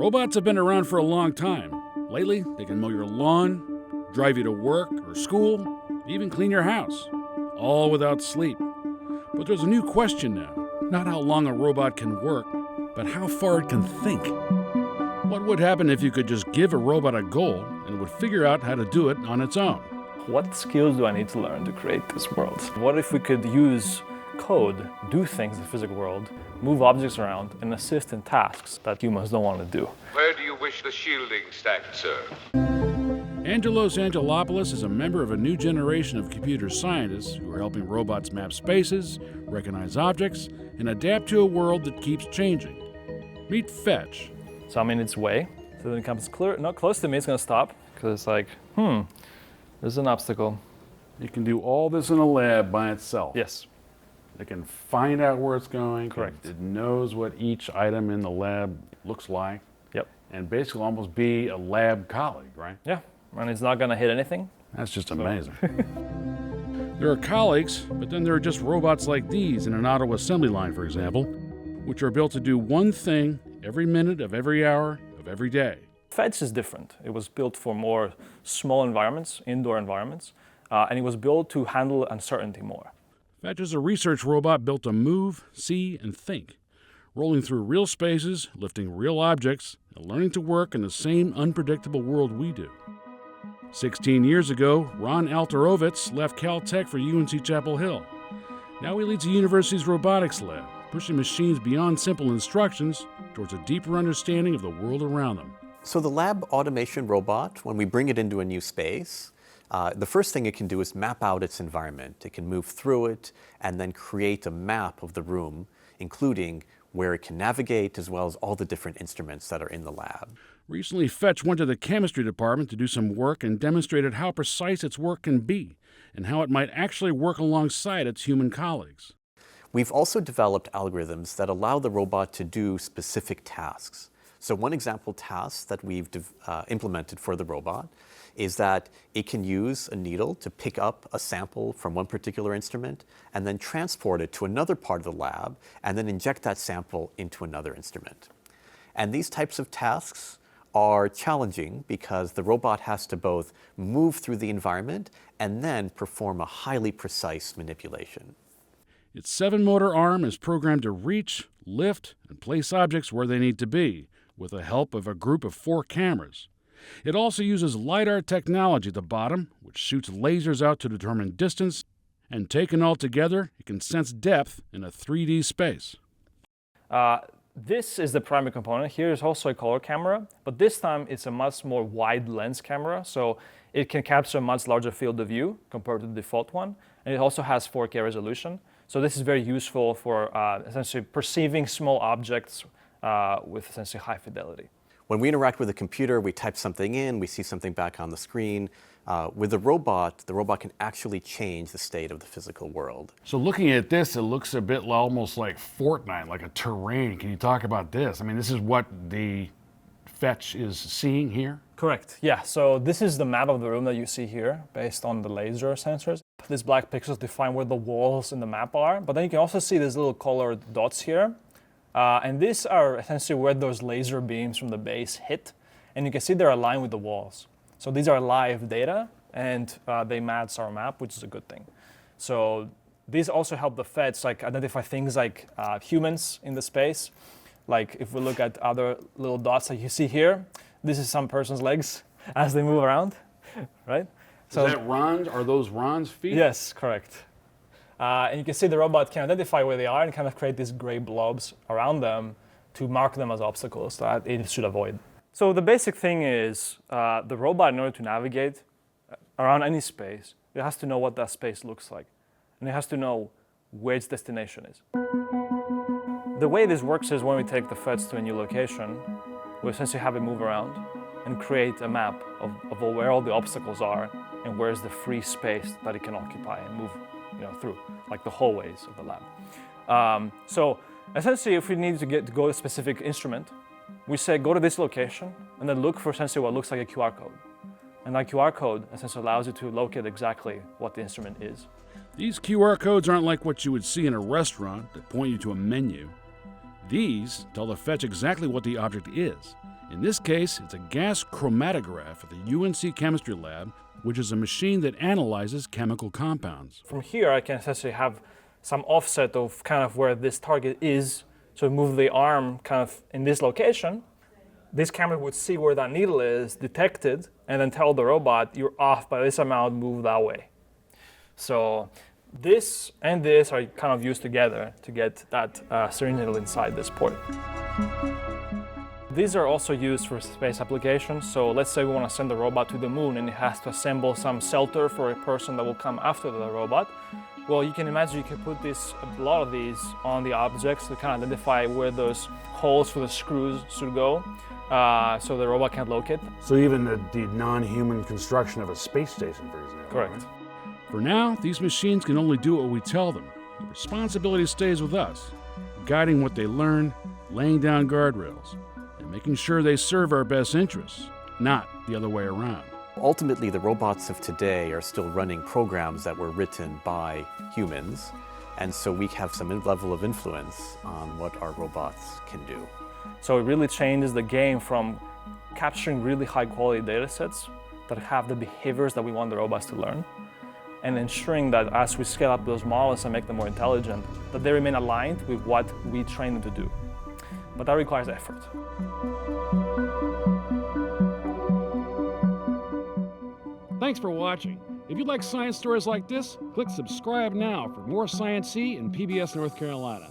Robots have been around for a long time. Lately, they can mow your lawn, drive you to work or school, even clean your house, all without sleep. But there's a new question now. Not how long a robot can work, but how far it can think. What would happen if you could just give a robot a goal and it would figure out how to do it on its own? What skills do I need to learn to create this world? What if we could use code, do things in the physical world, move objects around, and assist in tasks that humans don't want to do? Where do you wish the shielding stack, sir? Angelos Angelopoulos is a member of a new generation of computer scientists who are helping robots map spaces, recognize objects, and adapt to a world that keeps changing. Meet Fetch. So I'm in its way. So when it comes not close to me, it's going to stop because it's like, there's an obstacle. It can do all this in a lab by itself. Yes. It can find out where it's going. Correct. It knows what each item in the lab looks like. Yep. And basically almost be a lab colleague, right? Yeah. And it's not going to hit anything. That's just amazing. There are colleagues, but then there are just robots like these in an auto assembly line, for example, which are built to do one thing every minute of every hour of every day. Fetch is different. It was built for more small environments, indoor environments, and it was built to handle uncertainty more. Fetch is a research robot built to move, see, and think, rolling through real spaces, lifting real objects, and learning to work in the same unpredictable world we do. 16 years ago, Ron Alterovitz left Caltech for UNC Chapel Hill. Now he leads the university's robotics lab, pushing machines beyond simple instructions towards a deeper understanding of the world around them. So the lab automation robot, when we bring it into a new space, the first thing it can do is map out its environment. It can move through it and then create a map of the room, including where it can navigate as well as all the different instruments that are in the lab. Recently, Fetch went to the chemistry department to do some work and demonstrated how precise its work can be and how it might actually work alongside its human colleagues. We've also developed algorithms that allow the robot to do specific tasks. So one example task that we've implemented for the robot is that it can use a needle to pick up a sample from one particular instrument and then transport it to another part of the lab and then inject that sample into another instrument. And these types of tasks are challenging because the robot has to both move through the environment and then perform a highly precise manipulation. Its 7-motor arm is programmed to reach, lift, and place objects where they need to be, with the help of a group of 4 cameras. It also uses LiDAR technology at the bottom, which shoots lasers out to determine distance, and taken all together, it can sense depth in a 3D space. This is the primary component. Here is also a color camera, but this time it's a much more wide lens camera, so it can capture a much larger field of view compared to the default one, and it also has 4K resolution. So this is very useful for essentially perceiving small objects with essentially high fidelity. When we interact with a computer, we type something in, we see something back on the screen. With the robot can actually change the state of the physical world. So looking at this, it looks a bit almost like Fortnite, like a terrain. Can you talk about this? I mean, this is what the Fetch is seeing here? Correct, yeah. So this is the map of the room that you see here based on the laser sensors. These black pixels define where the walls in the map are, but then you can also see these little colored dots here. And these are essentially where those laser beams from the base hit, and you can see they're aligned with the walls. So these are live data, and they match our map, which is a good thing. So these also help the Fetch identify things like humans in the space. Like if we look at other little dots that you see here, this is some person's legs as they move around, right? So is that Ron's? Are those Ron's feet? Yes, correct. And you can see the robot can identify where they are and kind of create these gray blobs around them to mark them as obstacles that it should avoid. So the basic thing is the robot, in order to navigate around any space, it has to know what that space looks like. And it has to know where its destination is. The way this works is when we take the Fetch to a new location, we essentially have it move around and create a map of where all the obstacles are and where's the free space that it can occupy and move through, like the hallways of the lab. So essentially, if we need to go to a specific instrument, we say go to this location and then look for essentially what looks like a QR code. And that QR code essentially allows you to locate exactly what the instrument is. These QR codes aren't like what you would see in a restaurant that point you to a menu. These tell the Fetch exactly what the object is, In this case, it's a gas chromatograph at the UNC Chemistry Lab, which is a machine that analyzes chemical compounds. From here, I can essentially have some offset of kind of where this target is. So move the arm kind of in this location. This camera would see where that needle is, detect it, and then tell the robot, you're off by this amount, move that way. So this and this are kind of used together to get that syringe needle inside this port. These are also used for space applications. So let's say we want to send the robot to the moon and it has to assemble some shelter for a person that will come after the robot. Well, you can imagine you can put a lot of these on the objects to kind of identify where those holes for the screws should go, so the robot can locate. So even the non-human construction of a space station, for example. Correct. Right? For now, these machines can only do what we tell them. The responsibility stays with us, guiding what they learn, laying down guardrails, and making sure they serve our best interests, not the other way around. Ultimately, the robots of today are still running programs that were written by humans, and so we have some level of influence on what our robots can do. So it really changes the game from capturing really high quality data sets that have the behaviors that we want the robots to learn, and ensuring that as we scale up those models and make them more intelligent, that they remain aligned with what we train them to do. But that requires effort. Thanks for watching. If you like science stories like this, click subscribe now for more Science-C in PBS North Carolina.